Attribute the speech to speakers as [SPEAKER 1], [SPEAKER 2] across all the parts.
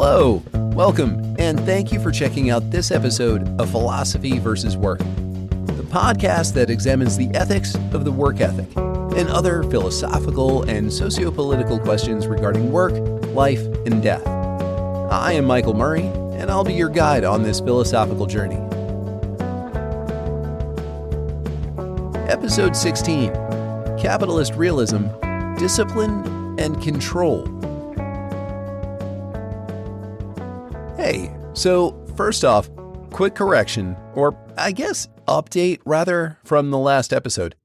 [SPEAKER 1] Hello, welcome, and thank you for checking out this episode of Philosophy versus Work, the podcast that examines the ethics of the work ethic and other philosophical and socio-political questions regarding work, life, and death. I am Michael Murray, and I'll be your guide on this philosophical journey. Episode 16, Capitalist Realism, Discipline and Control. Hey, so first off, quick correction, or I guess update rather, from the last episode.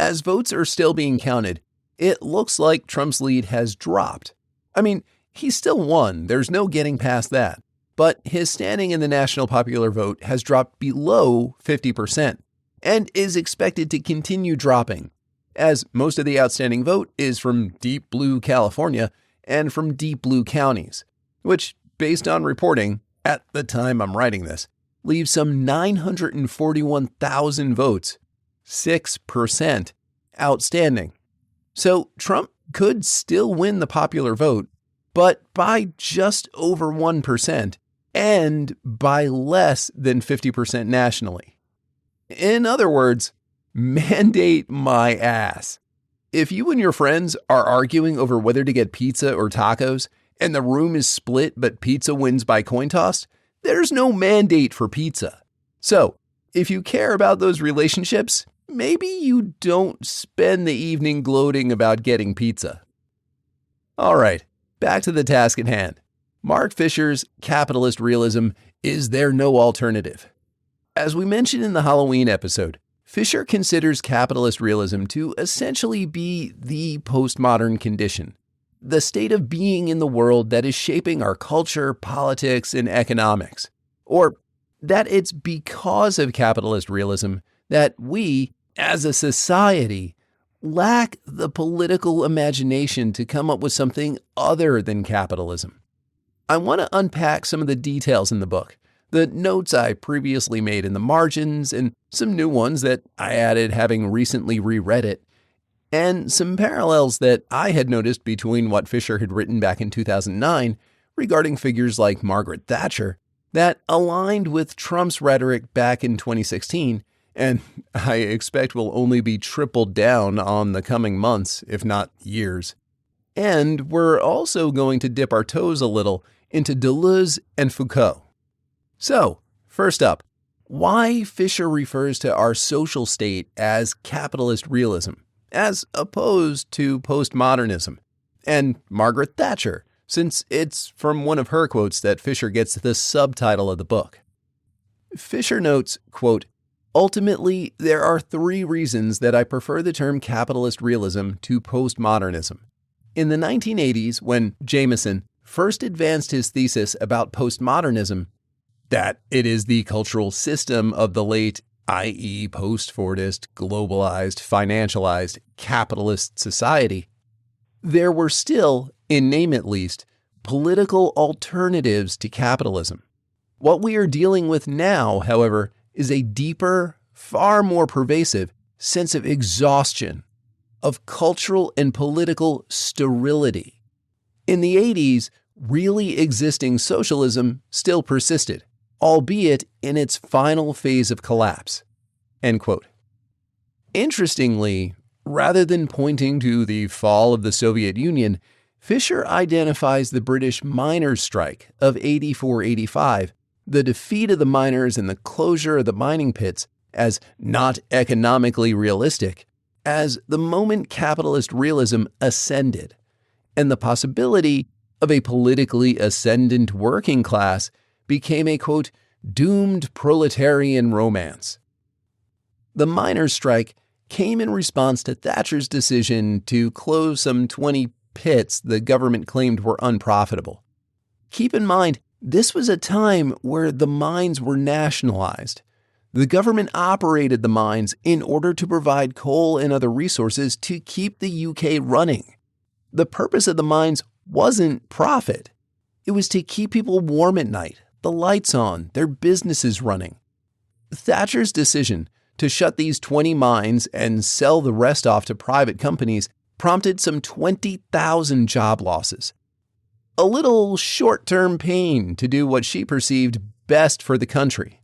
[SPEAKER 1] As votes are still being counted, it looks like Trump's lead has dropped. I mean, he still won, there's no getting past that, but his standing in the national popular vote has dropped below 50% and is expected to continue dropping, as most of the outstanding vote is from deep blue California and from deep blue counties, which, based on reporting, at the time I'm writing this, leaves some 941,000 votes, 6%, outstanding. So Trump could still win the popular vote, but by just over 1% and by less than 50% nationally. In other words, mandate my ass. If you and your friends are arguing over whether to get pizza or tacos, and the room is split but pizza wins by coin toss, there's no mandate for pizza. So, if you care about those relationships, maybe you don't spend the evening gloating about getting pizza. All right, back to the task at hand. Mark Fisher's Capitalist Realism, Is There No Alternaitve? As we mentioned in the Halloween episode, Fisher considers capitalist realism to essentially be the postmodern condition, the state of being in the world that is shaping our culture, politics, and economics. Or that it's because of capitalist realism that we, as a society, lack the political imagination to come up with something other than capitalism. I want to unpack some of the details in the book, the notes I previously made in the margins, and some new ones that I added having recently reread it, and some parallels that I had noticed between what Fisher had written back in 2009 regarding figures like Margaret Thatcher that aligned with Trump's rhetoric back in 2016, and I expect will only be tripled down on the coming months, if not years. And we're also going to dip our toes a little into Deleuze and Foucault. So, first up, why Fisher refers to our social state as capitalist realism, as opposed to postmodernism, and Margaret Thatcher, since it's from one of her quotes that Fisher gets the subtitle of the book. Fisher notes, quote, "Ultimately, there are three reasons that I prefer the term capitalist realism to postmodernism. In the 1980s, when Jameson first advanced his thesis about postmodernism, that it is the cultural system of the late, i.e. post-Fordist, globalized, financialized, capitalist society, there were still, in name at least, political alternatives to capitalism. What we are dealing with now, however, is a deeper, far more pervasive sense of exhaustion, of cultural and political sterility. In the 80s, really existing socialism still persisted, albeit in its final phase of collapse." End quote. Interestingly, rather than pointing to the fall of the Soviet Union, Fisher identifies the British miners' strike of 84-85, the defeat of the miners and the closure of the mining pits, as not economically realistic, as the moment capitalist realism ascended, and the possibility of a politically ascendant working class became a, quote, doomed proletarian romance. The miners' strike came in response to Thatcher's decision to close some 20 pits the government claimed were unprofitable. Keep in mind, this was a time where the mines were nationalized. The government operated the mines in order to provide coal and other resources to keep the UK running. The purpose of the mines wasn't profit. It was to keep people warm at night, the lights on, their businesses running. Thatcher's decision to shut these 20 mines and sell the rest off to private companies prompted some 20,000 job losses. a little short-term pain to do what she perceived best for the country,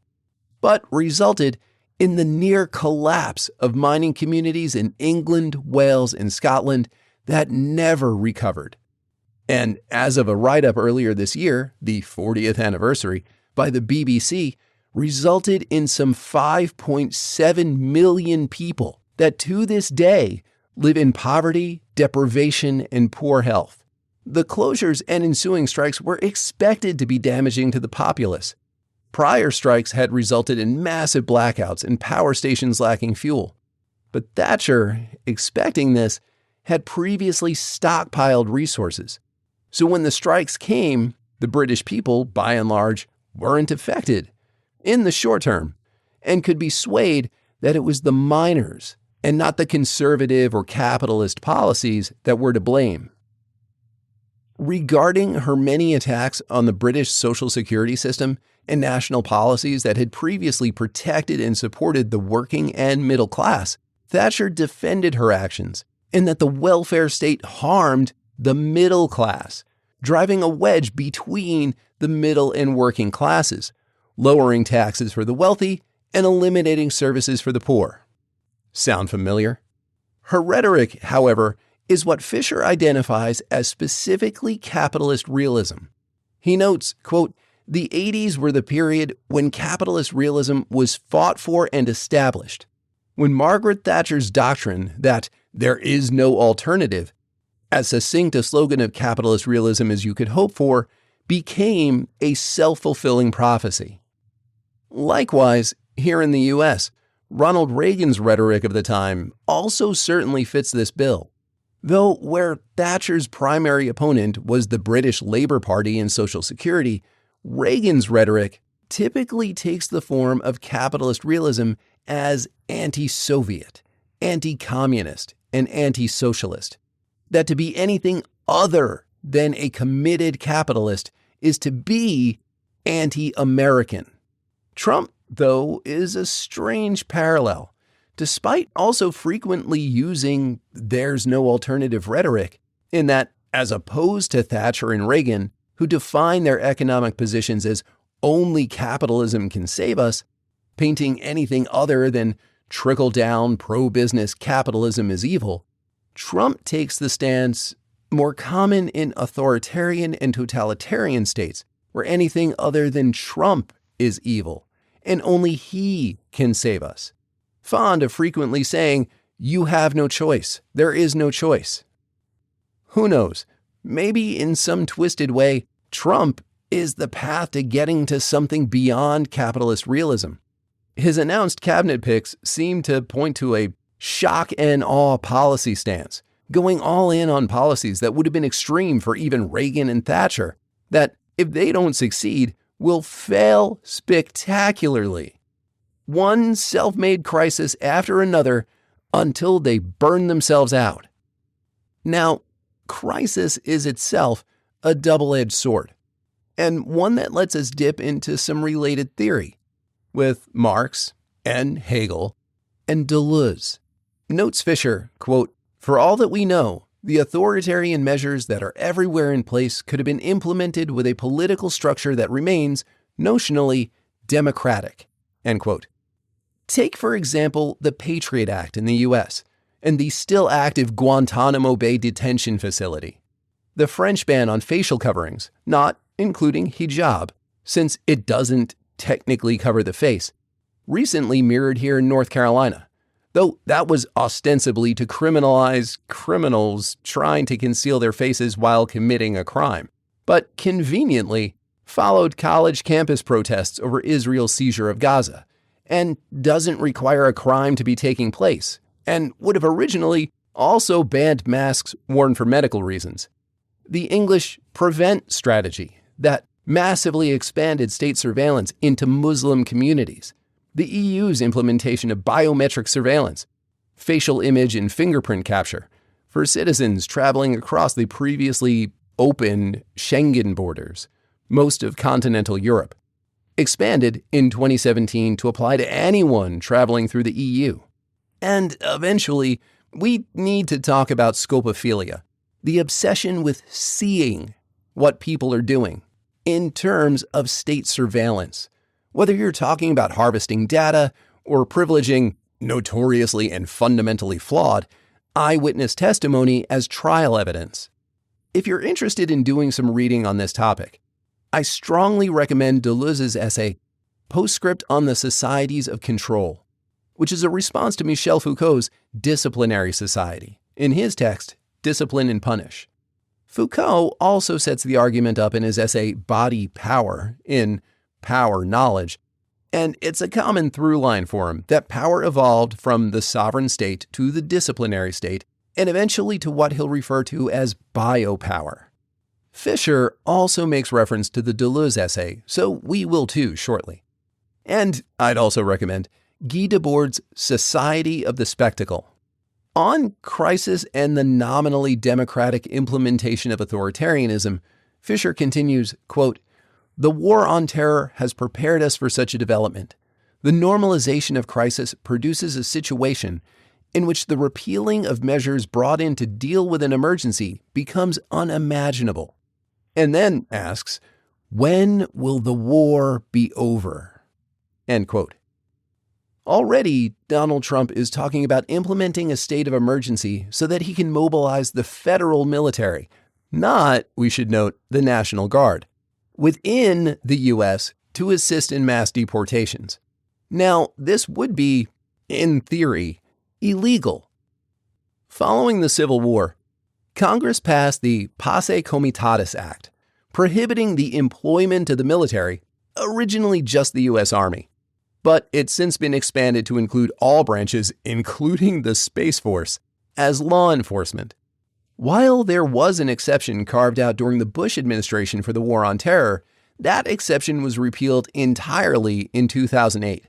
[SPEAKER 1] but resulted in the near collapse of mining communities in England, Wales, and Scotland that never recovered. And as of a write-up earlier this year, the 40th anniversary, by the BBC, resulted in some 5.7 million people that to this day live in poverty, deprivation, and poor health. The closures and ensuing strikes were expected to be damaging to the populace. Prior strikes had resulted in massive blackouts and power stations lacking fuel. But Thatcher, expecting this, had previously stockpiled resources. So when the strikes came, the British people, by and large, weren't affected in the short term and could be swayed that it was the miners and not the conservative or capitalist policies that were to blame. Regarding her many attacks on the British social security system and national policies that had previously protected and supported the working and middle class, Thatcher defended her actions in that the welfare state harmed the middle class, driving a wedge between the middle and working classes, lowering taxes for the wealthy and eliminating services for the poor. Sound familiar? Her rhetoric, however, is what Fisher identifies as specifically capitalist realism. He notes, quote, "The 80s were the period when capitalist realism was fought for and established, when Margaret Thatcher's doctrine that there is no alternative, as succinct a slogan of capitalist realism as you could hope for, became a self-fulfilling prophecy." Likewise, here in the U.S., Ronald Reagan's rhetoric of the time also certainly fits this bill. Though where Thatcher's primary opponent was the British Labour Party and Social Security, Reagan's rhetoric typically takes the form of capitalist realism as anti-Soviet, anti-communist, and anti-socialist. That to be anything other than a committed capitalist is to be anti-American. Trump, though, is a strange parallel. Despite also frequently using "there's no alternative" rhetoric, in that, as opposed to Thatcher and Reagan, who define their economic positions as only capitalism can save us, painting anything other than trickle-down pro-business capitalism as evil, Trump takes the stance more common in authoritarian and totalitarian states, where anything other than Trump is evil, and only he can save us. Fond of frequently saying, "You have no choice. There is no choice." Who knows? Maybe in some twisted way, Trump is the path to getting to something beyond capitalist realism. His announced cabinet picks seem to point to a shock and awe policy stance, going all in on policies that would have been extreme for even Reagan and Thatcher, that, if they don't succeed, will fail spectacularly. One self-made crisis after another until they burn themselves out. Now, crisis is itself a double-edged sword, and one that lets us dip into some related theory, with Marx and Hegel and Deleuze. Notes Fisher, quote, "For all that we know, the authoritarian measures that are everywhere in place could have been implemented with a political structure that remains, notionally, democratic," end quote. Take, for example, the Patriot Act in the U.S. and the still active Guantanamo Bay detention facility. The French ban on facial coverings, not including hijab, since it doesn't technically cover the face, recently mirrored here in North Carolina, though that was ostensibly to criminalize criminals trying to conceal their faces while committing a crime, but conveniently followed college campus protests over Israel's seizure of Gaza, and doesn't require a crime to be taking place, and would have originally also banned masks worn for medical reasons. The English prevent strategy that massively expanded state surveillance into Muslim communities, the EU's implementation of biometric surveillance, facial image and fingerprint capture for citizens traveling across the previously open Schengen borders, most of continental Europe, expanded in 2017 to apply to anyone traveling through the EU. And eventually, we need to talk about scopophilia, the obsession with seeing what people are doing in terms of state surveillance, whether you're talking about harvesting data or privileging notoriously and fundamentally flawed eyewitness testimony as trial evidence. If you're interested in doing some reading on this topic, I strongly recommend Deleuze's essay, Postscript on the Societies of Control, which is a response to Michel Foucault's Disciplinary Society, in his text, Discipline and Punish. Foucault also sets the argument up in his essay, Body Power, in Power Knowledge, and it's a common through line for him that power evolved from the sovereign state to the disciplinary state, and eventually to what he'll refer to as biopower. Fisher also makes reference to the Deleuze essay, so we will too shortly. And I'd also recommend Guy Debord's Society of the Spectacle. On crisis and the nominally democratic implementation of authoritarianism, Fisher continues, quote, "The war on terror has prepared us for such a development. The normalization of crisis produces a situation in which the repealing of measures brought in to deal with an emergency becomes unimaginable." And then asks, when will the war be over? End quote. Already, Donald Trump is talking about implementing a state of emergency so that he can mobilize the federal military, not, we should note, the National Guard, within the U.S. to assist in mass deportations. Now, this would be, in theory, illegal. Following the Civil War, Congress passed the Posse Comitatus Act, prohibiting the employment of the military, originally just the U.S. Army. But it's since been expanded to include all branches, including the Space Force, as law enforcement. While there was an exception carved out during the Bush administration for the war on terror, that exception was repealed entirely in 2008.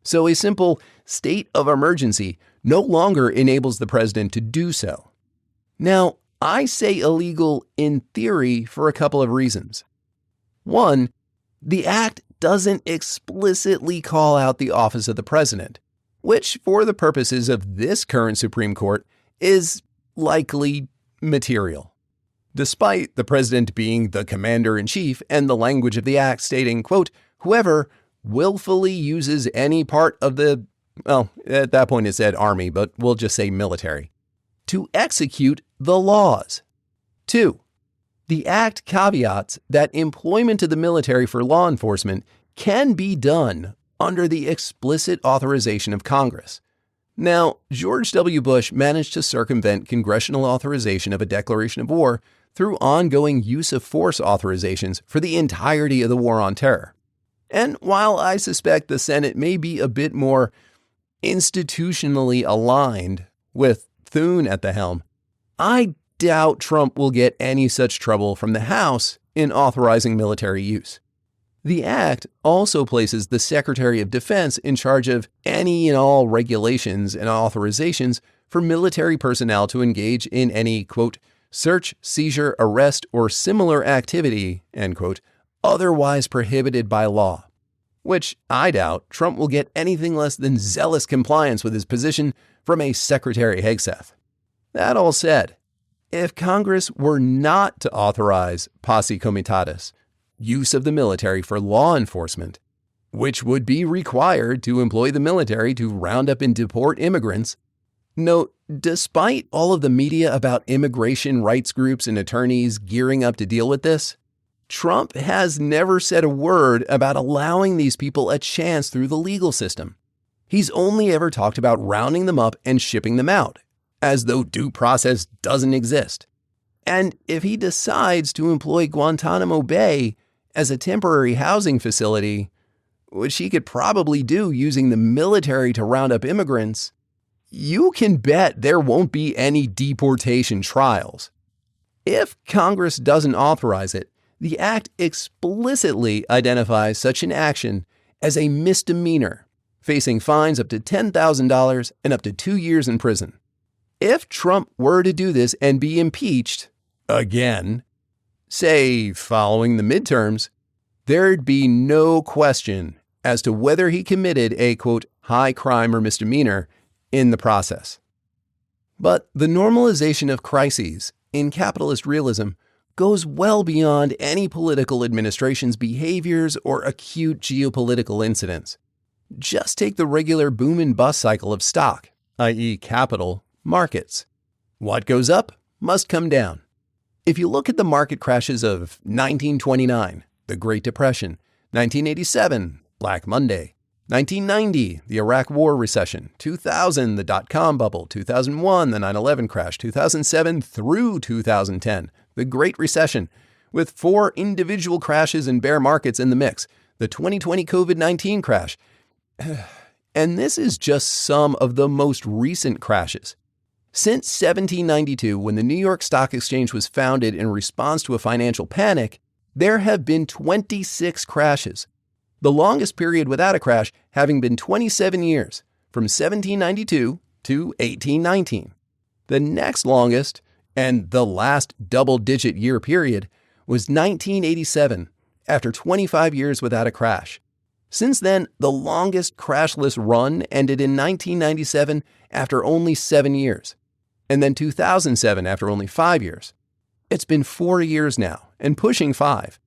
[SPEAKER 1] So a simple state of emergency no longer enables the president to do so. Now, I say illegal in theory for a couple of reasons. One, the act doesn't explicitly call out the office of the president, which, for the purposes of this current Supreme Court, is likely material. Despite the president being the commander-in-chief and the language of the act stating, quote, "Whoever willfully uses any part of the," well, at that point it said army, but we'll just say military, "to execute the laws." 2. The act caveats that employment of the military for law enforcement can be done under the explicit authorization of Congress. Now, George W. Bush managed to circumvent congressional authorization of a declaration of war through ongoing use of force authorizations for the entirety of the war on terror. And while I suspect the Senate may be a bit more institutionally aligned with Thune at the helm, I doubt Trump will get any such trouble from the House in authorizing military use. The act also places the Secretary of Defense in charge of any and all regulations and authorizations for military personnel to engage in any, quote, "search, seizure, arrest, or similar activity," end quote, otherwise prohibited by law, which I doubt Trump will get anything less than zealous compliance with his position from a Secretary Hegseth. That all said, if Congress were not to authorize Posse Comitatus, use of the military for law enforcement, which would be required to employ the military to round up and deport immigrants, note, despite all of the media about immigration rights groups and attorneys gearing up to deal with this, Trump has never said a word about allowing these people a chance through the legal system. He's only ever talked about rounding them up and shipping them out, as though due process doesn't exist. And if he decides to employ Guantanamo Bay as a temporary housing facility, which he could probably do using the military to round up immigrants, you can bet there won't be any deportation trials. If Congress doesn't authorize it, the act explicitly identifies such an action as a misdemeanor, facing fines up to $10,000 and up to 2 years in prison. If Trump were to do this and be impeached, again, say following the midterms, there'd be no question as to whether he committed a, quote, high crime or misdemeanor in the process. But the normalization of crises in capitalist realism goes well beyond any political administration's behaviors or acute geopolitical incidents. Just take the regular boom and bust cycle of stock, i.e. capital, markets. What goes up must come down. If you look at the market crashes of 1929, the Great Depression, 1987, Black Monday, 1990, the Iraq War recession, 2000, the dot-com bubble, 2001, the 9/11 crash, 2007 through 2010, the Great Recession, with 4 individual crashes and bear markets in the mix, the 2020 COVID-19 crash. And this is just some of the most recent crashes. Since 1792, when the New York Stock Exchange was founded in response to a financial panic, there have been 26 crashes. The longest period without a crash having been 27 years, from 1792 to 1819. The next longest, and the last double-digit year period, was 1987, after 25 years without a crash. Since then, the longest crashless run ended in 1997 after only 7 years, and then 2007 after only 5 years. It's been 4 years now, and pushing 5.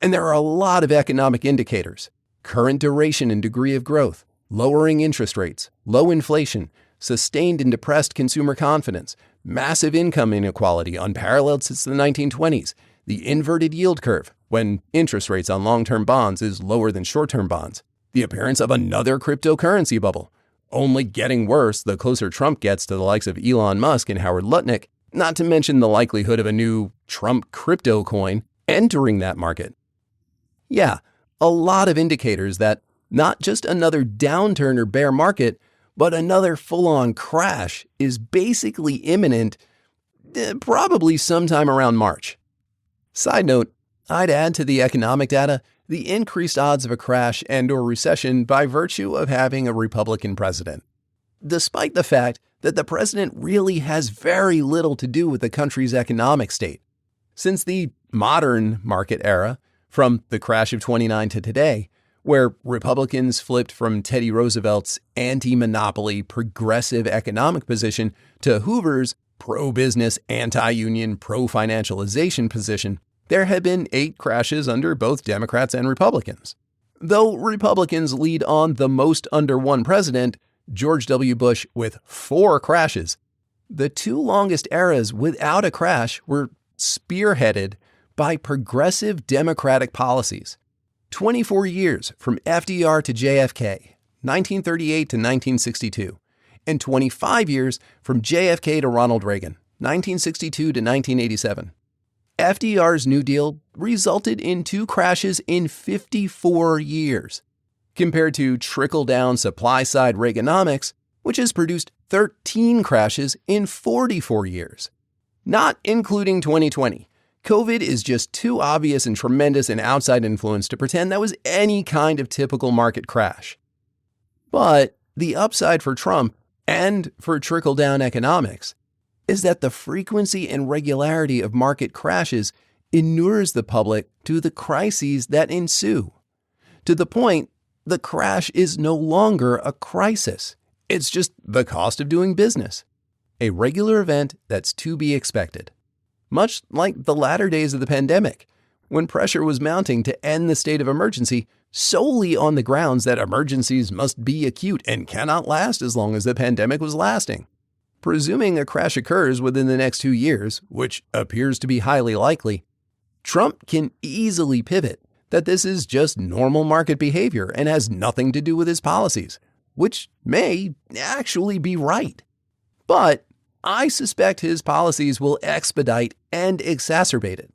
[SPEAKER 1] And there are a lot of economic indicators: current duration and degree of growth, lowering interest rates, low inflation, sustained and depressed consumer confidence, massive income inequality unparalleled since the 1920s, the inverted yield curve, when interest rates on long-term bonds is lower than short-term bonds, the appearance of another cryptocurrency bubble, only getting worse the closer Trump gets to the likes of Elon Musk and Howard Lutnick, not to mention the likelihood of a new Trump crypto coin entering that market. Yeah, a lot of indicators that not just another downturn or bear market, but another full-on crash is basically imminent, probably sometime around March. Side note, I'd add to the economic data the increased odds of a crash and/or recession by virtue of having a Republican president. Despite the fact that the president really has very little to do with the country's economic state. Since the modern market era, from the crash of '29 to today, where Republicans flipped from Teddy Roosevelt's anti-monopoly progressive economic position to Hoover's pro-business, anti-union, pro-financialization position, there have been 8 crashes under both Democrats and Republicans. Though Republicans lead on the most under one president, George W. Bush, with 4 crashes, the 2 longest eras without a crash were spearheaded by progressive Democratic policies. 24 years from FDR to JFK, 1938 to 1962, and 25 years from JFK to Ronald Reagan, 1962 to 1987. FDR's New Deal resulted in 2 crashes in 54 years, compared to trickle-down supply-side Reaganomics, which has produced 13 crashes in 44 years. Not including 2020. COVID is just too obvious and tremendous an outside influence to pretend that was any kind of typical market crash. But the upside for Trump and for trickle-down economics is that the frequency and regularity of market crashes inures the public to the crises that ensue. To the point, the crash is no longer a crisis. It's just the cost of doing business. A regular event that's to be expected. Much like the latter days of the pandemic, when pressure was mounting to end the state of emergency solely on the grounds that emergencies must be acute and cannot last as long as the pandemic was lasting. Presuming a crash occurs within the next 2 years, which appears to be highly likely, Trump can easily pivot that this is just normal market behavior and has nothing to do with his policies, which may actually be right. But I suspect his policies will expedite and exacerbate it.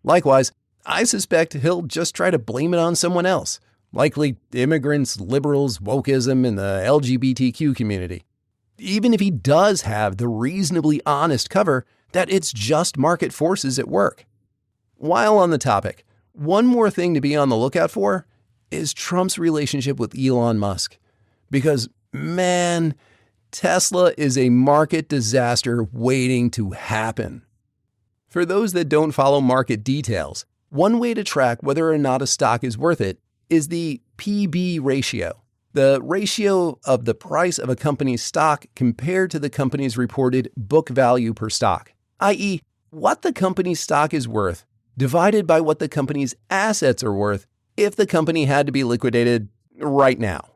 [SPEAKER 1] Likewise, I suspect he'll just try to blame it on someone else, likely immigrants, liberals, wokeism, and the LGBTQ community. Even if he does have the reasonably honest cover that it's just market forces at work. While on the topic, one more thing to be on the lookout for is Trump's relationship with Elon Musk. Because, man, Tesla is a market disaster waiting to happen. For those that don't follow market details, one way to track whether or not a stock is worth it is the PB ratio, the ratio of the price of a company's stock compared to the company's reported book value per stock, i.e., what the company's stock is worth divided by what the company's assets are worth if the company had to be liquidated right now.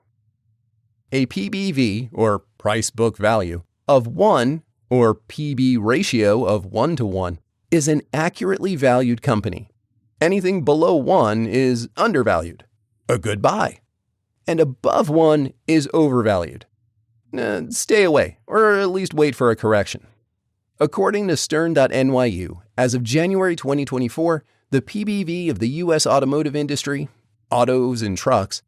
[SPEAKER 1] A PBV, or price book value, of 1, or PB ratio of 1 to 1, is an accurately valued company. Anything below 1 is undervalued, a good buy, and above 1 is overvalued. Stay away, or at least wait for a correction. According to Stern.nyu, as of January 2024, the PBV of the U.S. automotive industry, autos and trucks,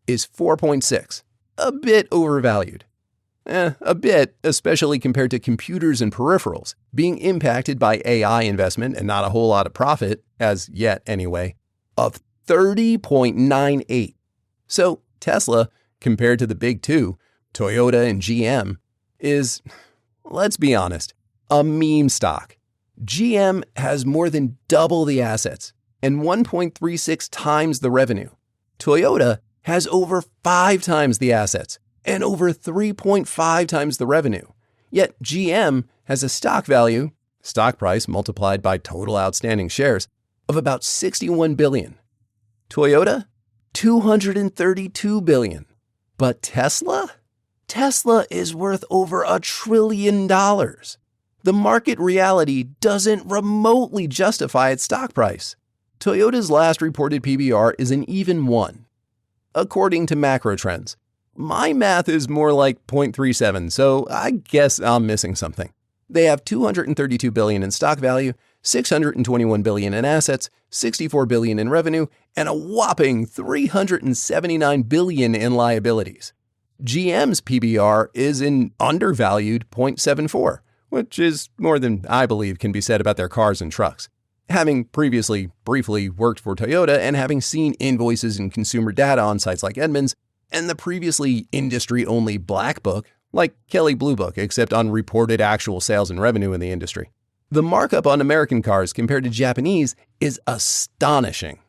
[SPEAKER 1] is 4.6, a bit overvalued. A bit, especially compared to computers and peripherals, being impacted by AI investment and not a whole lot of profit, as yet anyway, of 30.98. So Tesla, compared to the big two, Toyota and GM, is, let's be honest, a meme stock. GM has more than double the assets and 1.36 times the revenue. Toyota has over 5 times the assets and over 3.5 times the revenue. Yet GM has a stock value, stock price multiplied by total outstanding shares, of about $61 billion. Toyota, $232 billion. But Tesla? Tesla is worth over $1 trillion. The market reality doesn't remotely justify its stock price. Toyota's last reported PBR is an even 1. According to macro trends, my math is more like 0.37, so I guess I'm missing something. They have $232 billion in stock value, $621 billion in assets, $64 billion in revenue, and a whopping $379 billion in liabilities. GM's PBR is an undervalued 0.74, which is more than I believe can be said about their cars and trucks. Having previously briefly worked for Toyota and having seen invoices and consumer data on sites like Edmunds, and the previously industry-only Black Book, like Kelley Blue Book, except on reported actual sales and revenue in the industry. The markup on American cars compared to Japanese is astonishing.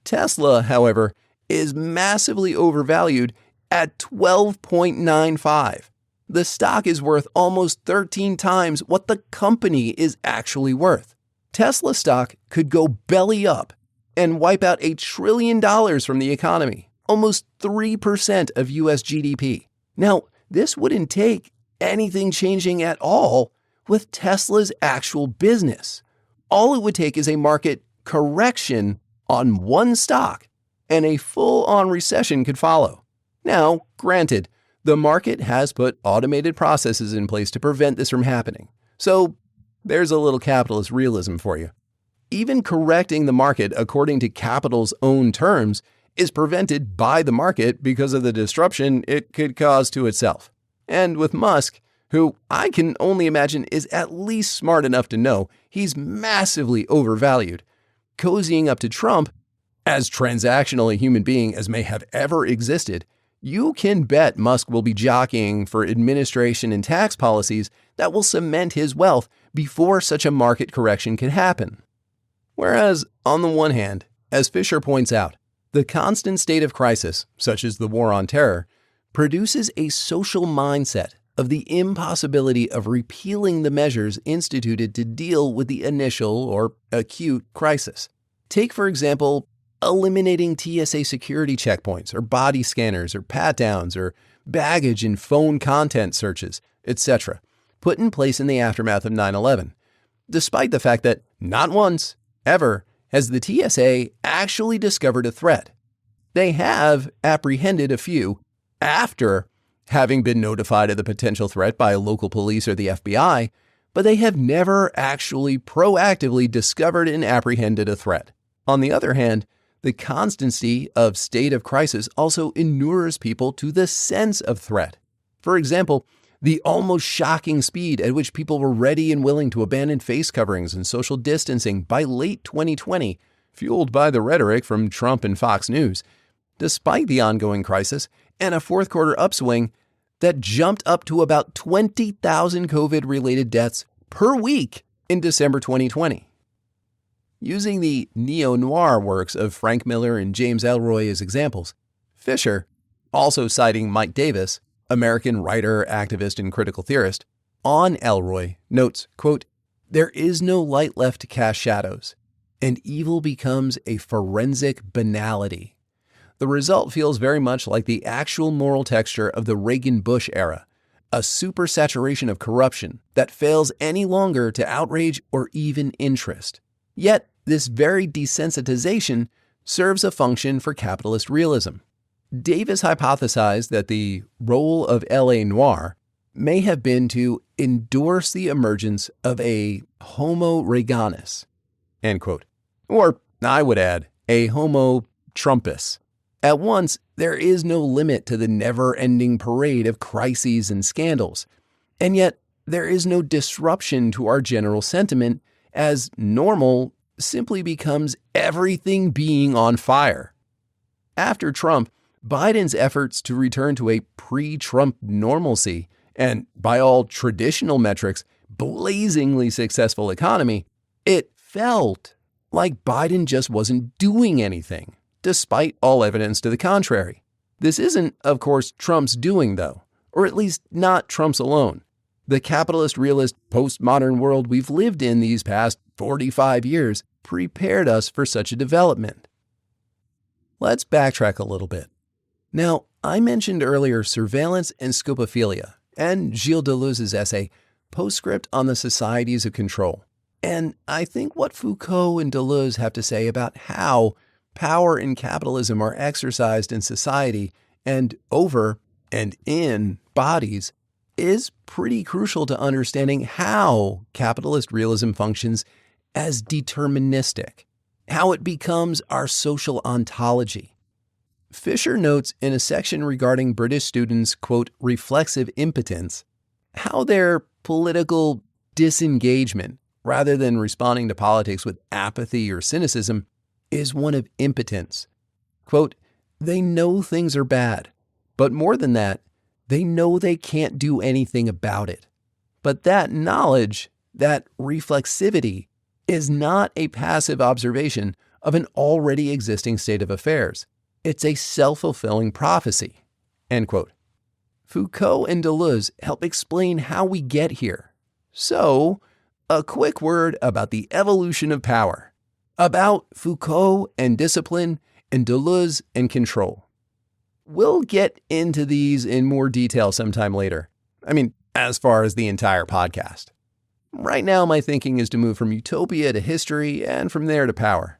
[SPEAKER 1] Tesla, however, is massively overvalued at 12.95. The stock is worth almost 13 times what the company is actually worth. Tesla stock could go belly up and wipe out $1 trillion from the economy, almost 3% of US GDP. Now, this wouldn't take anything changing at all with Tesla's actual business. All it would take is a market correction on one stock, and a full-on recession could follow. Now, granted, the market has put automated processes in place to prevent this from happening. So there's a little capitalist realism for you. Even correcting the market according to capital's own terms is prevented by the market because of the disruption it could cause to itself. And with Musk, who I can only imagine is at least smart enough to know he's massively overvalued, cozying up to Trump, as transactional a human being as may have ever existed, you can bet Musk will be jockeying for administration and tax policies that will cement his wealth before such a market correction can happen. Whereas, on the one hand, as Fisher points out, the constant state of crisis, such as the war on terror, produces a social mindset of the impossibility of repealing the measures instituted to deal with the initial or acute crisis. Take, for example, eliminating TSA security checkpoints or body scanners or pat-downs or baggage and phone content searches, etc., put in place in the aftermath of 9/11, despite the fact that not once, ever, has the TSA actually discovered a threat. They have apprehended a few after having been notified of the potential threat by local police or the FBI, but they have never actually proactively discovered and apprehended a threat. On the other hand, the constancy of state of crisis also inures people to the sense of threat. For example, the almost shocking speed at which people were ready and willing to abandon face coverings and social distancing by late 2020, fueled by the rhetoric from Trump and Fox News, despite the ongoing crisis and a fourth quarter upswing that jumped up to about 20,000 COVID-related deaths per week in December 2020. Using the neo-noir works of Frank Miller and James Ellroy as examples, Fisher, also citing Mike Davis, American writer, activist, and critical theorist, on Ellroy, notes, quote, "There is no light left to cast shadows. and evil becomes a forensic banality. The result feels very much like the actual moral texture of the Reagan-Bush era, a supersaturation of corruption that fails any longer to outrage or even interest. Yet, this very desensitization serves a function for capitalist realism. Davis hypothesized that the role of L.A. Noir may have been to endorse the emergence of a homo Reaganus, end quote. Or, I would add, a homo Trumpus. At once, there is no limit to the never-ending parade of crises and scandals, and yet there is no disruption to our general sentiment as normal simply becomes everything being on fire. After Trump, Biden's efforts to return to a pre-Trump normalcy and, by all traditional metrics, blazingly successful economy, it felt like Biden just wasn't doing anything, despite all evidence to the contrary. This isn't, of course, Trump's doing, though, or at least not Trump's alone. The capitalist, realist, postmodern world we've lived in these past 45 years prepared us for such a development. Let's backtrack a little bit. Now, I mentioned earlier surveillance and scopophilia, and Gilles Deleuze's essay, Postscript on the Societies of Control. And I think what Foucault and Deleuze have to say about how power and capitalism are exercised in society and over and in bodies is pretty crucial to understanding how capitalist realism functions as deterministic, how it becomes our social ontology. Fisher notes in a section regarding British students' quote, reflexive impotence, how their political disengagement, rather than responding to politics with apathy or cynicism, is one of impotence. Quote, they know things are bad, but more than that, they know they can't do anything about it. But that knowledge, that reflexivity, is not a passive observation of an already existing state of affairs. It's a self-fulfilling prophecy. End quote. Foucault and Deleuze help explain how we get here. So, a quick word about the evolution of power, about Foucault and discipline and Deleuze and control. We'll get into these in more detail sometime later. I mean, as far as the entire podcast. Right now, my thinking is to move from Utopia to history and from there to power.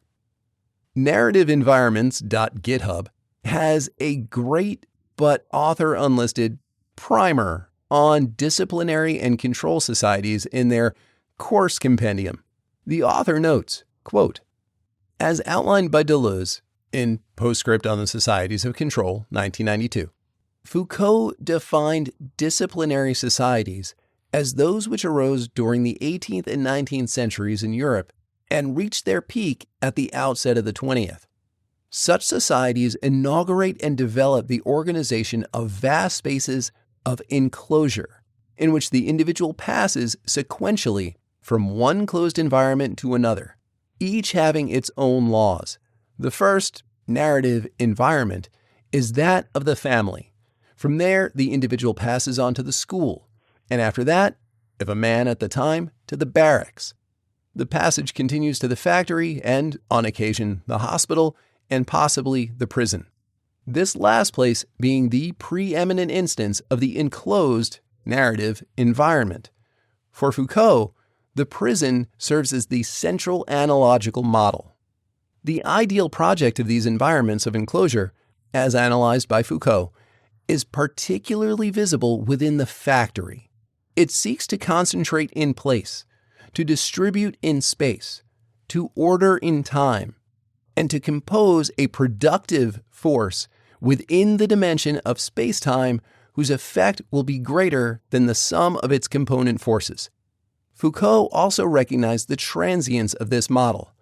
[SPEAKER 1] NarrativeEnvironments.github has a great but author unlisted primer on disciplinary and control societies in their course compendium. The author notes, quote, as outlined by Deleuze in Postscript on the Societies of Control, 1992, Foucault defined disciplinary societies as those which arose during the 18th and 19th centuries in Europe and reached their peak at the outset of the 20th. Such societies inaugurate and develop the organization of vast spaces of enclosure, in which the individual passes sequentially from one closed environment to another, each having its own laws. The first, narrative environment, is that of the family. From there, the individual passes on to the school, and after that, if a man at the time, to the barracks. The passage continues to the factory and, on occasion, the hospital, and possibly the prison. This last place being the preeminent instance of the enclosed narrative environment. For Foucault, the prison serves as the central analogical model. The ideal project of these environments of enclosure, as analyzed by Foucault, is particularly visible within the factory. It seeks to concentrate in place, to distribute in space, to order in time, and to compose a productive force within the dimension of space-time whose effect will be greater than the sum of its component forces. Foucault also recognized the transience of this model,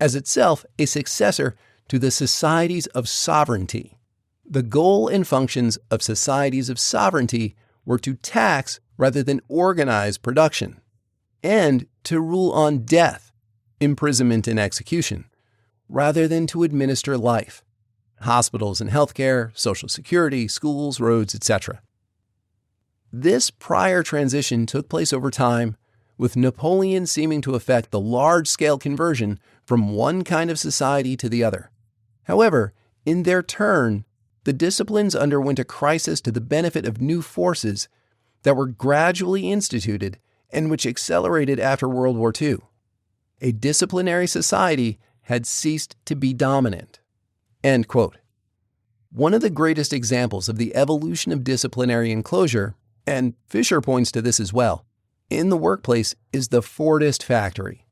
[SPEAKER 1] as itself a successor to the societies of sovereignty. The goal and functions of societies of sovereignty were to tax rather than organize production, and to rule on death, imprisonment and execution, rather than to administer life, hospitals and healthcare, social security, schools, roads, etc. This prior transition took place over time with Napoleon seeming to effect the large-scale conversion from one kind of society to the other. However, in their turn, the disciplines underwent a crisis to the benefit of new forces that were gradually instituted and which accelerated after World War II. A disciplinary society had ceased to be dominant. End quote. One of the greatest examples of the evolution of disciplinary enclosure, and Fisher points to this as well, in the workplace is the Fordist factory.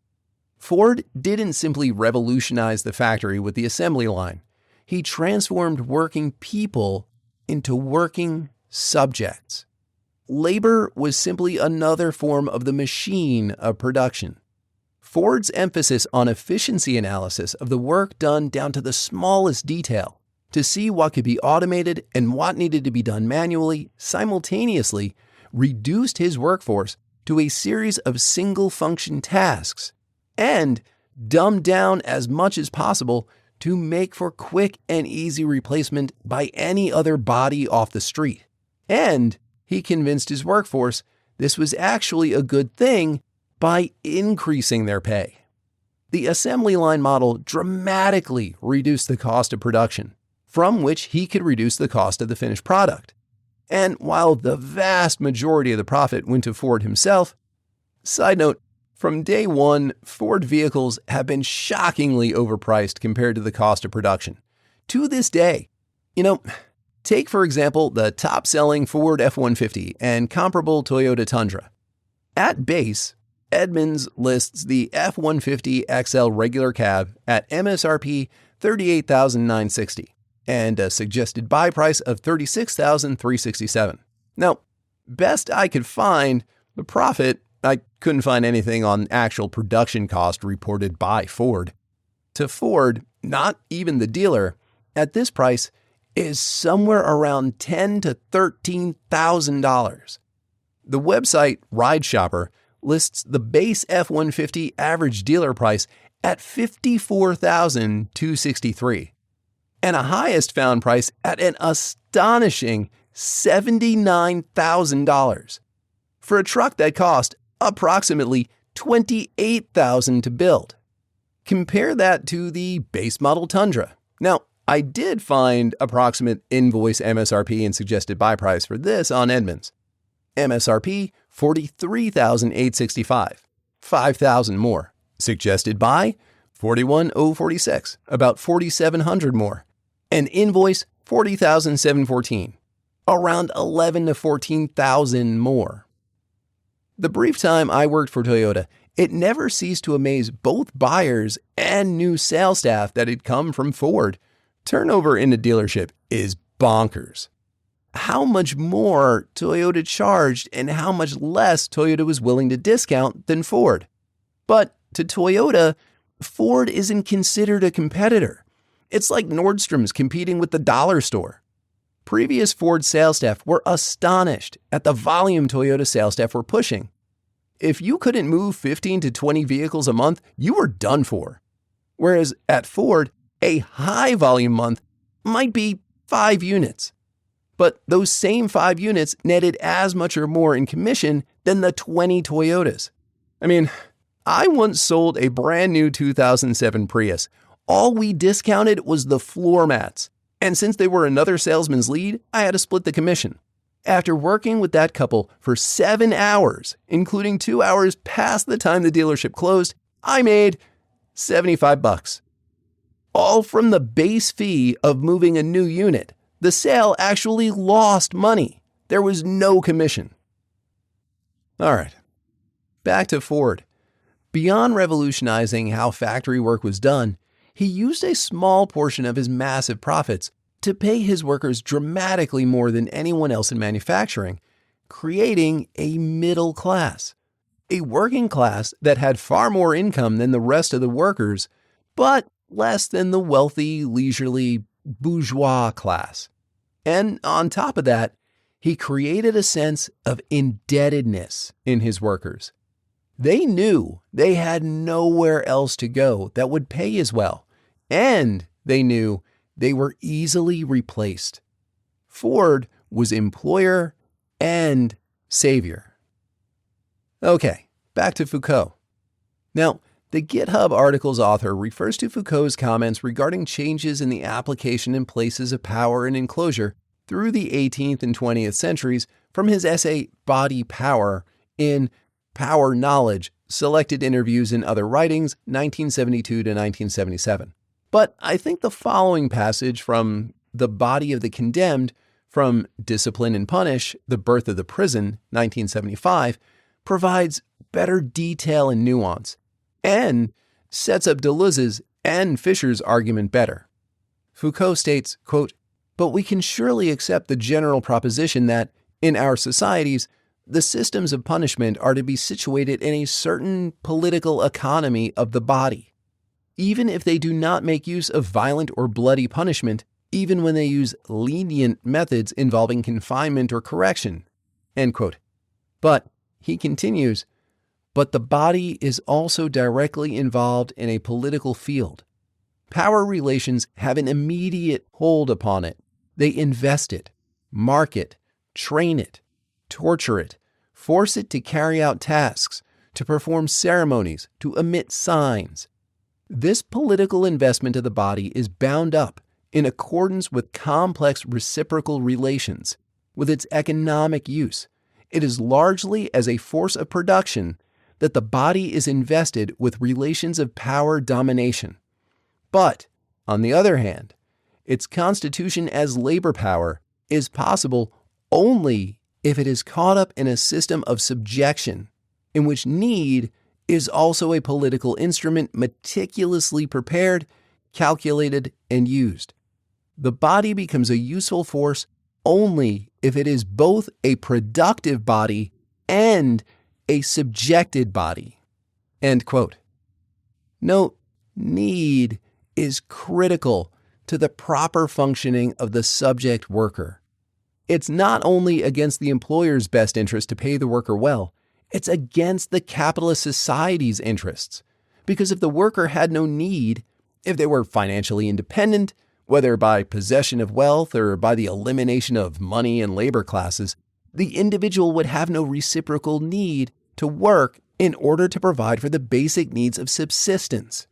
[SPEAKER 1] Ford didn't simply revolutionize the factory with the assembly line. He transformed working people into working subjects. Labor was simply another form of the machine of production. Ford's emphasis on efficiency analysis of the work done down to the smallest detail, to see what could be automated and what needed to be done manually simultaneously, reduced his workforce to a series of single-function tasks and dumbed down as much as possible to make for quick and easy replacement by any other body off the street. And he convinced his workforce this was actually a good thing by increasing their pay. The assembly line model dramatically reduced the cost of production, from which he could reduce the cost of the finished product. And while the vast majority of the profit went to Ford himself, side note, from day one, Ford vehicles have been shockingly overpriced compared to the cost of production. To this day, take for example the top-selling Ford F-150 and comparable Toyota Tundra. At base, Edmunds lists the F-150 XL regular cab at MSRP $38,960 and a suggested buy price of $36,367. Now, best I could find, the profit, I couldn't find anything on actual production cost reported by Ford. To Ford, not even the dealer, at this price is somewhere around $10,000 to $13,000. The website Ride Shopper lists the base F-150 average dealer price at $54,263 and a highest found price at an astonishing $79,000 for a truck that cost approximately $28,000 to build. Compare that to the base model Tundra. Now, I did find approximate invoice MSRP and suggested buy price for this on Edmunds. MSRP $43,865, $5,000 more. Suggested buy $41,046, about $4,700 more. An invoice $40,714, around $11,000 to $14,000 more. The brief time I worked for Toyota, it never ceased to amaze both buyers and new sales staff that had come from Ford. Turnover in a dealership is bonkers. How much more Toyota charged and how much less Toyota was willing to discount than Ford. But to Toyota, Ford isn't considered a competitor. It's like Nordstrom's competing with the dollar store. Previous Ford sales staff were astonished at the volume Toyota sales staff were pushing. If you couldn't move 15 to 20 vehicles a month, you were done for. Whereas at Ford, a high volume month might be 5 units. But those same 5 units netted as much or more in commission than the 20 Toyotas. I once sold a brand new 2007 Prius. All we discounted was the floor mats. And since they were another salesman's lead, I had to split the commission. After working with that couple for 7 hours, including 2 hours past the time the dealership closed, I made $75. All from the base fee of moving a new unit. The sale actually lost money. There was no commission. All right, back to Ford. Beyond revolutionizing how factory work was done, he used a small portion of his massive profits to pay his workers dramatically more than anyone else in manufacturing, creating a middle class. A working class that had far more income than the rest of the workers, but less than the wealthy, leisurely, bourgeois class. And on top of that, he created a sense of indebtedness in his workers. They knew they had nowhere else to go that would pay as well, and they knew they were easily replaced. Ford was employer and savior. Okay, back to Foucault. Now, the GitHub article's author refers to Foucault's comments regarding changes in the application and places of power and enclosure through the 18th and 20th centuries from his essay Body Power in Power Knowledge, Selected Interviews and Other Writings, 1972 to 1977. But I think the following passage from The Body of the Condemned, from Discipline and Punish, The Birth of the Prison, 1975, provides better detail and nuance, and sets up Deleuze's and Fisher's argument better. Foucault states, quote, "But we can surely accept the general proposition that, in our societies, the systems of punishment are to be situated in a certain political economy of the body. Even if they do not make use of violent or bloody punishment, even when they use lenient methods involving confinement or correction." End quote. But, he continues, "But the body is also directly involved in a political field. Power relations have an immediate hold upon it. They invest it, mark it, train it, torture it, force it to carry out tasks, to perform ceremonies, to emit signs. This political investment of the body is bound up in accordance with complex reciprocal relations, with its economic use. It is largely as a force of production that the body is invested with relations of power domination. But, on the other hand, its constitution as labor power is possible only if it is caught up in a system of subjection, in which need is also a political instrument meticulously prepared, calculated, and used. The body becomes a useful force only if it is both a productive body and a subjected body." End quote. Note, need is critical to the proper functioning of the subject worker. It's not only against the employer's best interest to pay the worker well, it's against the capitalist society's interests. Because if the worker had no need, if they were financially independent, whether by possession of wealth or by the elimination of money and labor classes, the individual would have no reciprocal need to work in order to provide for the basic needs of subsistence.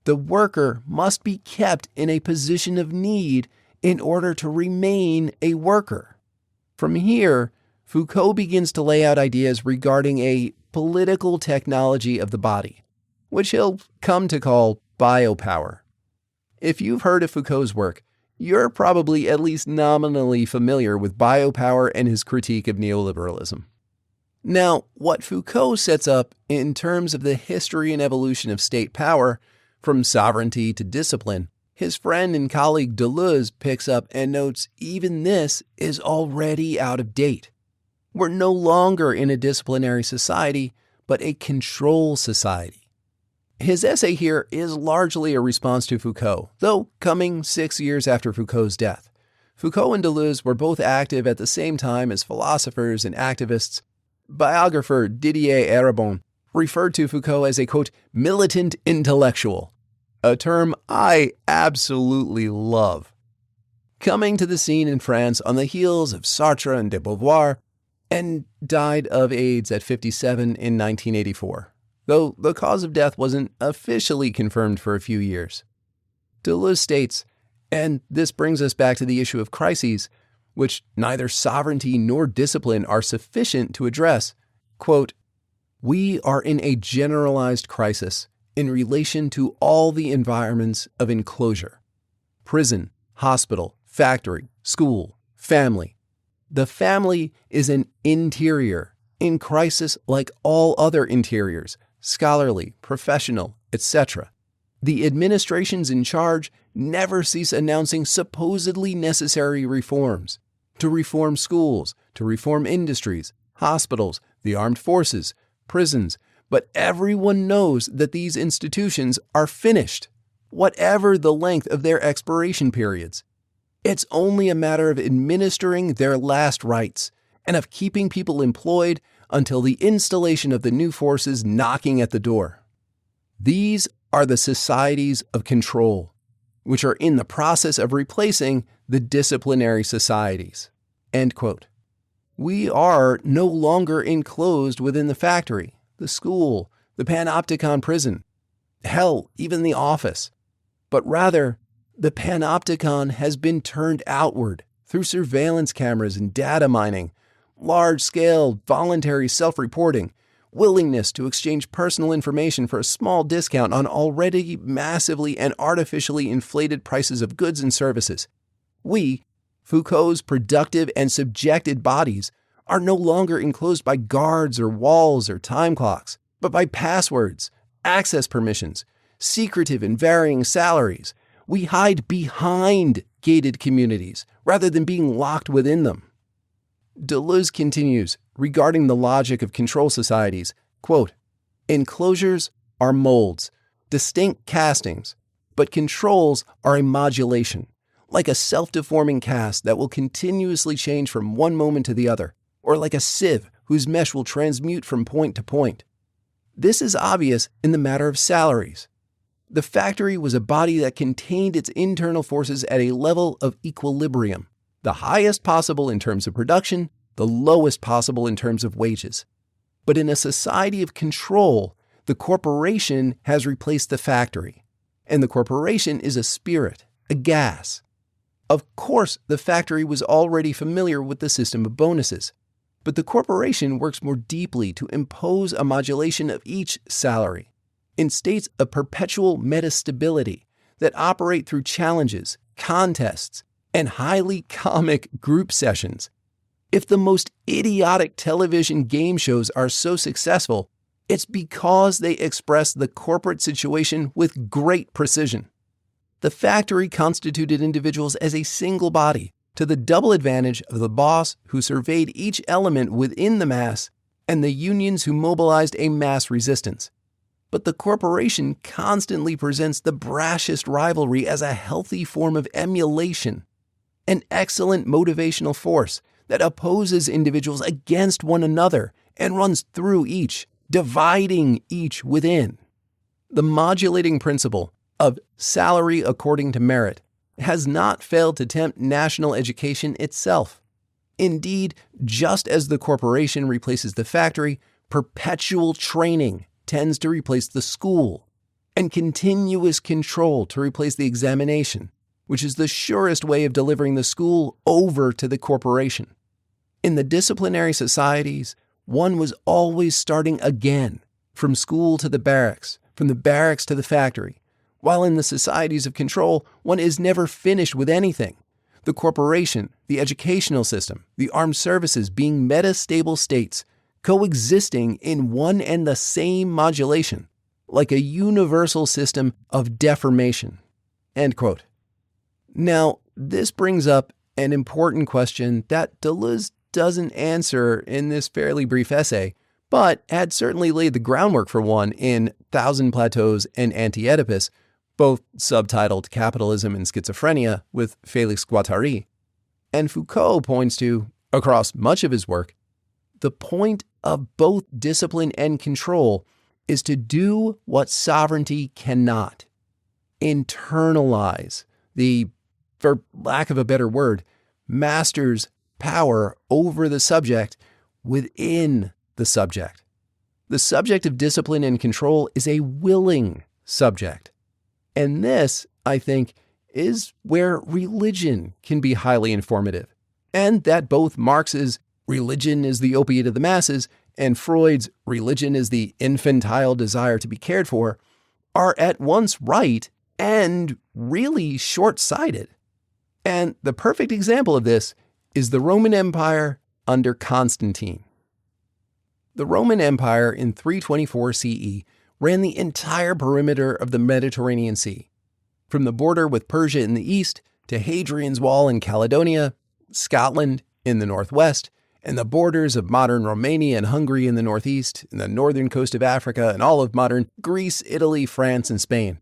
[SPEAKER 1] The worker must be kept in a position of need in order to remain a worker. From here, Foucault begins to lay out ideas regarding a political technology of the body, which he'll come to call biopower. If you've heard of Foucault's work, you're probably at least nominally familiar with biopower and his critique of neoliberalism. Now, what Foucault sets up in terms of the history and evolution of state power, from sovereignty to discipline, his friend and colleague Deleuze picks up and notes even this is already out of date. We're no longer in a disciplinary society, but a control society. His essay here is largely a response to Foucault, though coming 6 years after Foucault's death. Foucault and Deleuze were both active at the same time as philosophers and activists. Biographer Didier Eribon referred to Foucault as a, quote, militant intellectual, a term I absolutely love. Coming to the scene in France on the heels of Sartre and de Beauvoir, and died of AIDS at 57 in 1984. Though the cause of death wasn't officially confirmed for a few years. Deleuze states, and this brings us back to the issue of crises, which neither sovereignty nor discipline are sufficient to address, quote, "We are in a generalized crisis in relation to all the environments of enclosure. Prison, hospital, factory, school, family. The family is an interior in crisis like all other interiors, scholarly, professional, etc. The administrations in charge never cease announcing supposedly necessary reforms to reform schools, to reform industries, hospitals, the armed forces, prisons, but everyone knows that these institutions are finished, whatever the length of their expiration periods. It's only a matter of administering their last rites and of keeping people employed until the installation of the new forces knocking at the door. These are the societies of control, which are in the process of replacing the disciplinary societies." End quote. We are no longer enclosed within the factory, the school, the panopticon prison, hell, even the office. But rather, the panopticon has been turned outward through surveillance cameras and data mining, large-scale voluntary self-reporting, willingness to exchange personal information for a small discount on already massively and artificially inflated prices of goods and services. We, Foucault's productive and subjected bodies, are no longer enclosed by guards or walls or time clocks, but by passwords, access permissions, secretive and varying salaries. We hide behind gated communities rather than being locked within them. Deleuze continues regarding the logic of control societies, quote, "Enclosures are molds, distinct castings, but controls are a modulation, like a self-deforming cast that will continuously change from one moment to the other, or like a sieve whose mesh will transmute from point to point. This is obvious in the matter of salaries. The factory was a body that contained its internal forces at a level of equilibrium, the highest possible in terms of production, the lowest possible in terms of wages. But in a society of control, the corporation has replaced the factory, and the corporation is a spirit, a gas. Of course, the factory was already familiar with the system of bonuses, but the corporation works more deeply to impose a modulation of each salary in states of perpetual metastability that operate through challenges, contests, and highly comic group sessions. If the most idiotic television game shows are so successful, it's because they express the corporate situation with great precision. The factory constituted individuals as a single body, to the double advantage of the boss who surveyed each element within the mass and the unions who mobilized a mass resistance. But the corporation constantly presents the brashest rivalry as a healthy form of emulation, an excellent motivational force that opposes individuals against one another and runs through each, dividing each within. The modulating principle of salary according to merit has not failed to tempt national education itself. Indeed, just as the corporation replaces the factory, perpetual training tends to replace the school, and continuous control to replace the examination, which is the surest way of delivering the school over to the corporation. In the disciplinary societies, one was always starting again, from school to the barracks, from the barracks to the factory, while in the societies of control, one is never finished with anything. The corporation, the educational system, the armed services being metastable states, coexisting in one and the same modulation, like a universal system of deformation." End quote. Now, this brings up an important question that Deleuze doesn't answer in this fairly brief essay, but had certainly laid the groundwork for one in Thousand Plateaus and Anti-Oedipus, both subtitled Capitalism and Schizophrenia with Félix Guattari. And Foucault points to, across much of his work, the point of both discipline and control is to do what sovereignty cannot. Internalize the, for lack of a better word, master's power over the subject within the subject. The subject of discipline and control is a willing subject. And this, I think, is where religion can be highly informative. And that both Marx's religion is the opiate of the masses and Freud's religion is the infantile desire to be cared for are at once right and really short-sighted. And the perfect example of this is the Roman Empire under Constantine. The Roman Empire in 324 CE ran the entire perimeter of the Mediterranean Sea, from the border with Persia in the east to Hadrian's Wall in Caledonia, Scotland in the northwest, and the borders of modern Romania and Hungary in the northeast, and the northern coast of Africa, and all of modern Greece, Italy, France, and Spain.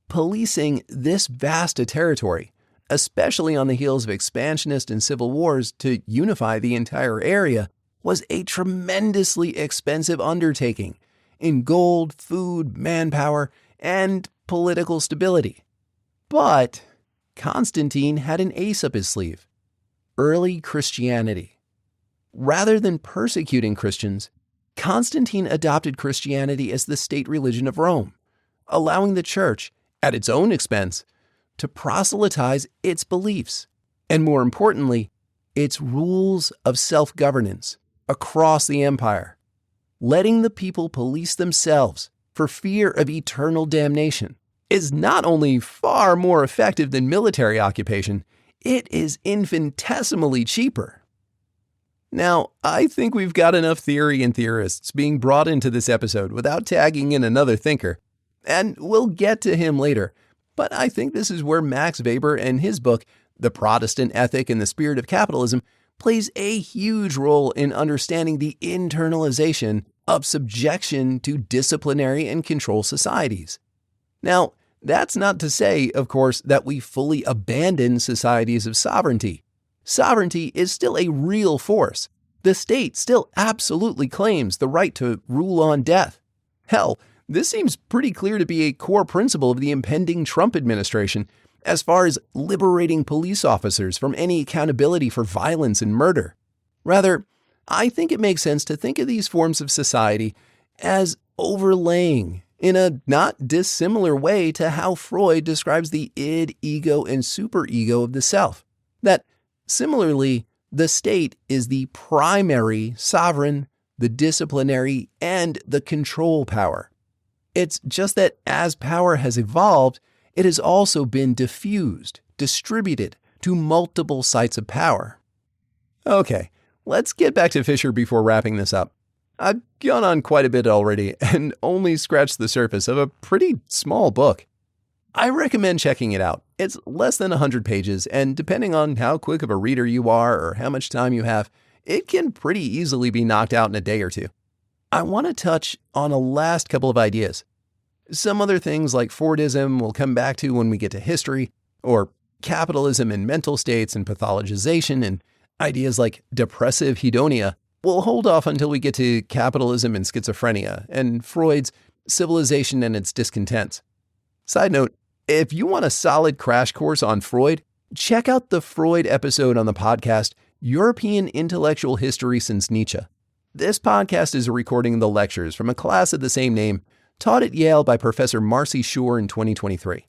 [SPEAKER 1] Policing this vast a territory, especially on the heels of expansionist and civil wars to unify the entire area, was a tremendously expensive undertaking in gold, food, manpower, and political stability. But Constantine had an ace up his sleeve: early Christianity. Rather than persecuting Christians, Constantine adopted Christianity as the state religion of Rome, allowing the church, at its own expense, to proselytize its beliefs, and more importantly, its rules of self-governance across the empire, letting the people police themselves for fear of eternal damnation is not only far more effective than military occupation, it is infinitesimally cheaper. Now, I think we've got enough theory and theorists being brought into this episode without tagging in another thinker, and we'll get to him later, but I think this is where Max Weber and his book, The Protestant Ethic and the Spirit of Capitalism, plays a huge role in understanding the internalization of subjection to disciplinary and control societies. Now, that's not to say, of course, that we fully abandon societies of sovereignty. Sovereignty is still a real force. The state still absolutely claims the right to rule on death. Hell, this seems pretty clear to be a core principle of the impending Trump administration as far as liberating police officers from any accountability for violence and murder. Rather, I think it makes sense to think of these forms of society as overlaying in a not dissimilar way to how Freud describes the id, ego, and superego of the self. That, similarly, the state is the primary sovereign, the disciplinary, and the control power. It's just that as power has evolved, it has also been diffused, distributed to multiple sites of power. Okay, let's get back to Fisher before wrapping this up. I've gone on quite a bit already and only scratched the surface of a pretty small book. I recommend checking it out. It's less than 100 pages, and depending on how quick of a reader you are or how much time you have, it can pretty easily be knocked out in a day or two. I want to touch on a last couple of ideas. Some other things like Fordism we'll come back to when we get to history, or capitalism and mental states and pathologization, and ideas like depressive hedonia. We'll hold off until we get to capitalism and schizophrenia, and Freud's civilization and its discontents. Side note, if you want a solid crash course on Freud, check out the Freud episode on the podcast, European Intellectual History Since Nietzsche. This podcast is a recording of the lectures from a class of the same name taught at Yale by Professor Marcy Shore in 2023.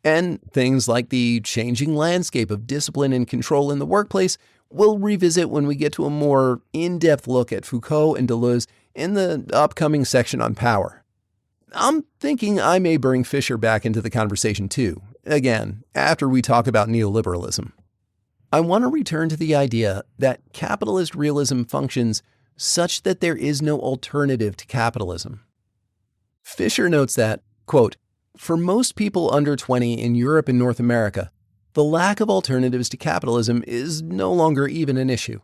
[SPEAKER 1] And things like the changing landscape of discipline and control in the workplace we'll revisit when we get to a more in-depth look at Foucault and Deleuze in the upcoming section on power. I'm thinking I may bring Fisher back into the conversation too, again, after we talk about neoliberalism. I want to return to the idea that capitalist realism functions such that there is no alternative to capitalism. Fisher notes that, quote, "For most people under 20 in Europe and North America, the lack of alternatives to capitalism is no longer even an issue.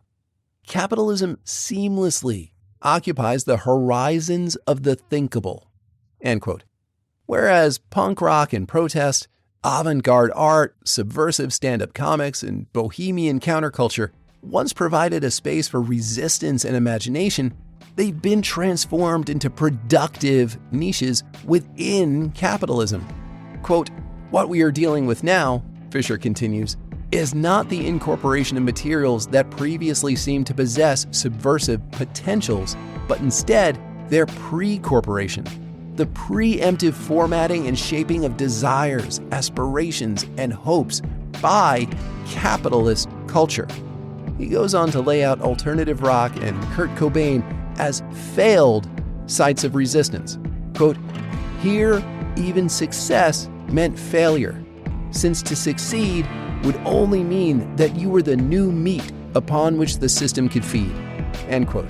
[SPEAKER 1] Capitalism seamlessly occupies the horizons of the thinkable," end quote. Whereas punk rock and protest, avant-garde art, subversive stand-up comics, and bohemian counterculture once provided a space for resistance and imagination, they've been transformed into productive niches within capitalism. Quote, "What we are dealing with now," Fisher continues, "is not the incorporation of materials that previously seemed to possess subversive potentials, but instead their pre-corporation, the preemptive formatting and shaping of desires, aspirations, and hopes by capitalist culture." He goes on to lay out alternative rock and Kurt Cobain as failed sites of resistance. Quote, "Here, even success meant failure, since to succeed would only mean that you were the new meat upon which the system could feed," end quote.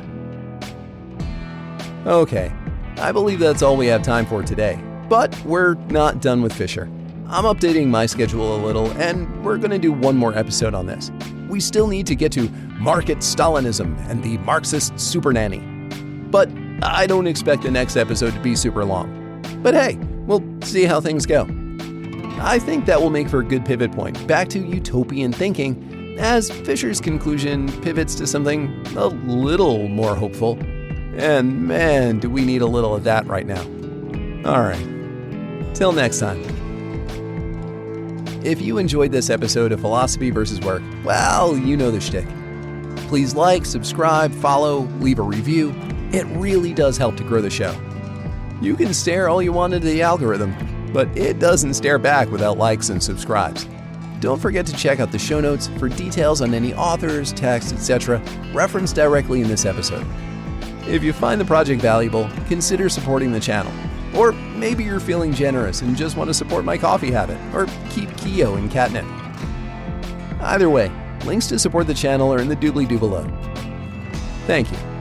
[SPEAKER 1] Okay, I believe that's all we have time for today, but we're not done with Fisher. I'm updating my schedule a little, and we're going to do one more episode on this. We still need to get to market Stalinism and the Marxist super nanny. But I don't expect the next episode to be super long. But hey, we'll see how things go. I think that will make for a good pivot point back to utopian thinking, as Fisher's conclusion pivots to something a little more hopeful. And man, do we need a little of that right now. All right, till next time. If you enjoyed this episode of Philosophy versus Work, well, you know the shtick. Please like, subscribe, follow, leave a review, It really does help to grow the show. You can stare all you want into the algorithm, but it doesn't stare back without likes and subscribes. Don't forget to check out the show notes for details on any authors, texts, etc. referenced directly in this episode. If you find the project valuable, consider supporting the channel. Or maybe you're feeling generous and just want to support my coffee habit, or keep Keo in catnip. Either way, links to support the channel are in the doobly-doo below. Thank you.